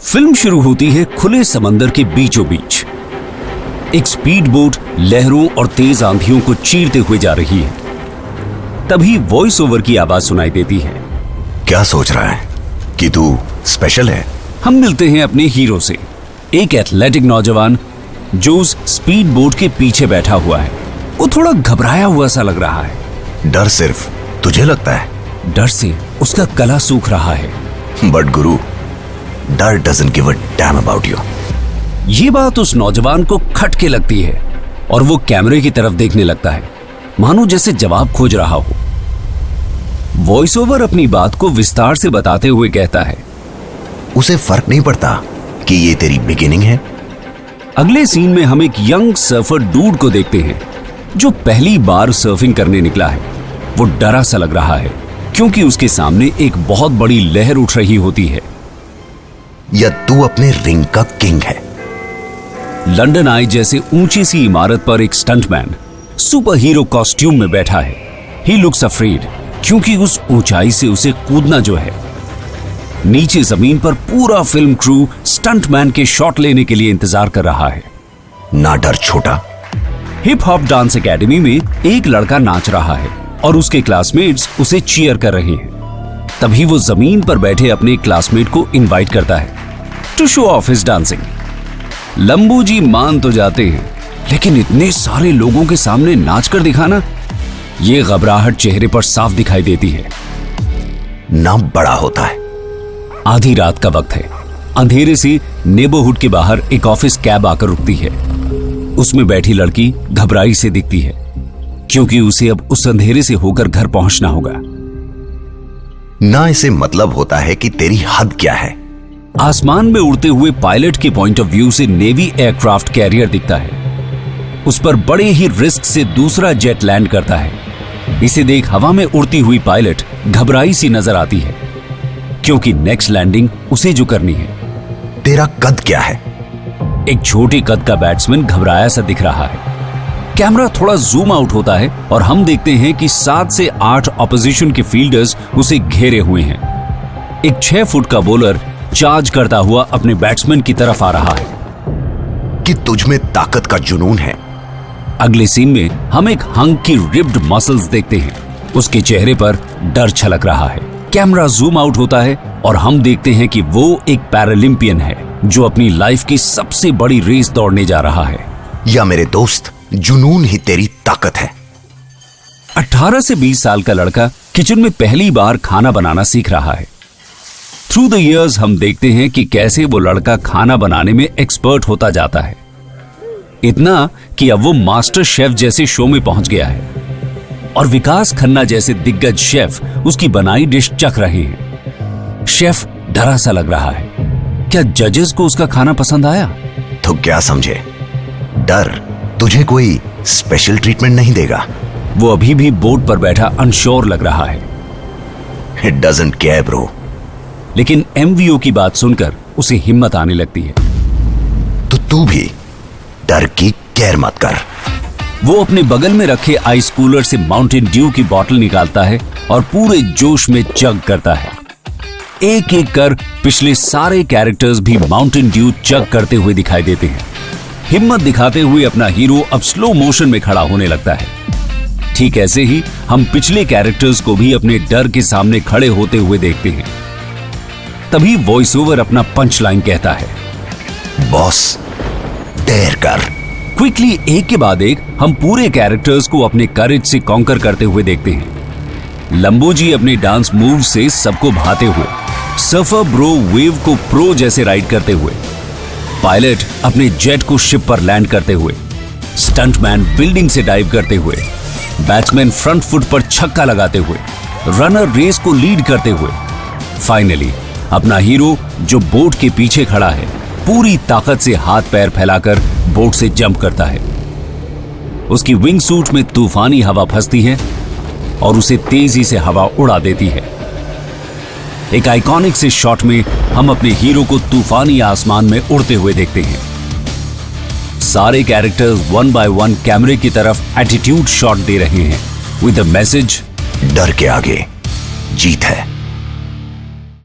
Film शुरू होती है खुले समंदर के बीचों बीच। एक स्पीड बोट लहरों और तेज आंधियों को चीरते हुए जा रही है। तभी वॉइस ओवर की आवाज सुनाई देती है। क्या सोच रहा है कि तू स्पेशल है? हम मिलते हैं अपने हीरो से, एक एथलेटिक नौजवान जो उस स्पीड बोट के पीछे बैठा हुआ है। वो थोड़ा घबराया हुआ सा लग रहा है। डर सिर्फ तुझे लगता है? डर से उसका गला सूख रहा है। बट गुरु, डर doesn't give a damn about you. ये बात उस नौजवान को खटके लगती है और वो कैमरे की तरफ देखने लगता है, मानो जैसे जवाब खोज रहा हो। वॉइस ओवर अपनी बात को विस्तार से बताते हुए कहता है, उसे फर्क नहीं पड़ता कि ये तेरी बिगिनिंग है। अगले सीन में हम एक यंग सर्फर डूड को देखते हैं जो पहली बार सर्फिंग करने निकला है। वो डरा सा लग रहा है क्योंकि उसके सामने एक बहुत बड़ी लहर उठ रही होती है। या तू अपने रिंग का किंग है? लंदन आई जैसे ऊंची सी इमारत पर एक स्टंटमैन सुपर हीरो कॉस्ट्यूम में बैठा है। ही लुक्स अफ्रेड क्योंकि उस ऊंचाई से उसे कूदना जो है। नीचे जमीन पर पूरा फिल्म क्रू स्टंटमैन के शॉट लेने के लिए इंतजार कर रहा है। ना डर छोटा। हिप हॉप डांस एकेडमी में एक लड़का नाच रहा है और उसके क्लासमेट्स उसे चीयर कर रहे हैं। तभी वो जमीन पर बैठे अपने क्लासमेट को इनवाइट करता है to show off his dancing. Lambu ji मान तो जाते हैं, लेकिन इतने सारे लोगों के सामने नाच कर दिखाना, ये घबराहट चेहरे पर साफ दिखाई देती है। ना बड़ा होता है। आधी रात का वक्त है। अंधेरे से नेबरहुड के बाहर एक ऑफिस कैब आकर रुकती है। उसमें बैठी लड़की घबराई से दिखती है क्योंकि उसे अब उस अंधेरे से होकर घर पहुंचना होगा। ना इसे मतलब होता है कि तेरी हद क्या है। आसमान में उड़ते हुए पायलट के पॉइंट ऑफ व्यू से नेवी एयरक्राफ्ट कैरियर दिखता है। उस पर बड़े ही रिस्क से दूसरा जेट लैंड करता है। इसे देख हवा में उड़ती हुई पायलट घबराई सी नजर आती है क्योंकि नेक्स्ट लैंडिंग उसे जो करनी है। तेरा कद क्या है? एक छोटे कद का बैट्समैन घबराया सा दिख रहा है। कैमरा थोड़ा जूम आउट होता है और हम देखते हैं कि 7 से 8 ऑपोजिशन के फील्डर्स उसे घेरे हुए हैं। एक 6 फुट का बॉलर चार्ज करता हुआ अपने बैट्समैन की तरफ आ रहा है। कि तुझमें ताकत का जुनून है। अगले सीन में हम एक हंक की रिप्ड मसल्स देखते हैं। उसके चेहरे पर डर छलक रहा है। कैमरा जूम आउट होता है और हम देखते हैं कि वो एक पैरालंपियन है जो अपनी लाइफ की सबसे बड़ी रेस दौड़ने जा रहा है। या मेरे दोस्त, जुनून ही तेरी ताकत है। 18 से 20 साल का लड़का किचन में पहली बार खाना बनाना सीख रहा है। थ्रू द इयर्स हम देखते हैं कि कैसे वो लड़का खाना बनाने में एक्सपर्ट होता जाता है, इतना कि अब वो मास्टर शेफ जैसे शो में पहुंच गया है और विकास खन्ना जैसे दिग्गज शेफ उसकी बनाई डिश चख रहे हैं। शेफ डरा सा लग रहा है। क्या जजेस को उसका खाना पसंद आया? तो क्या समझे, डर तुझे कोई स्पेशल ट्रीटमेंट नहीं देगा। वो अभी भी बोट पर बैठा अनश्योर लग रहा है। It doesn't care bro. लेकिन एमवीओ की बात सुनकर उसे हिम्मत आने लगती है। तो तू भी डर की केयर मत कर। वो अपने बगल में रखे आइस कूलर से माउंटेन ड्यू की बोतल निकालता है और पूरे जोश में चग करता है। एक एक कर पिछले सारे कैरेक्टर्स भी माउंटेन ड्यू चग करते हुए दिखाई देते हैं। हिम्मत दिखाते हुए अपना हीरो अब स्लो मोशन में खड़ा होने लगता है। ठीक ऐसे ही हम पिछले कैरेक्टर्स को भी अपने डर के सामने खड़े होते हुए देखते हैं। तभी वॉइस ओवर अपना पंच लाइन कहता है, बॉस डेयर कर। क्विकली एक के बाद एक हम पूरे कैरेक्टर्स को अपने करेज से कॉन्कर करते हुए देखते हैं। लंबू जी अपने डांस मूव से सबको भाते हुए, सर्फर ब्रो वेव को प्रो जैसे राइड करते हुए, पायलट अपने जेट को शिप पर लैंड करते हुए, स्टंटमैन बिल्डिंग से डाइव करते हुए, बैट्समैन फ्रंट फुट पर छक्का लगाते हुए, रनर रेस को लीड करते हुए, फाइनली अपना हीरो जो बोट के पीछे खड़ा है पूरी ताकत से हाथ पैर फैलाकर बोट से जंप करता है। उसकी विंग सूट में तूफानी हवा फंसती है और उसे तेजी से हवा उड़ा देती है। एक आइकॉनिक से शॉट में हम अपने हीरो को तूफानी आसमान में उड़ते हुए देखते हैं। सारे कैरेक्टर्स 1 बाय 1 कैमरे की तरफ एटीट्यूड शॉट दे रहे हैं विद द मैसेज, डर के आगे जीत है।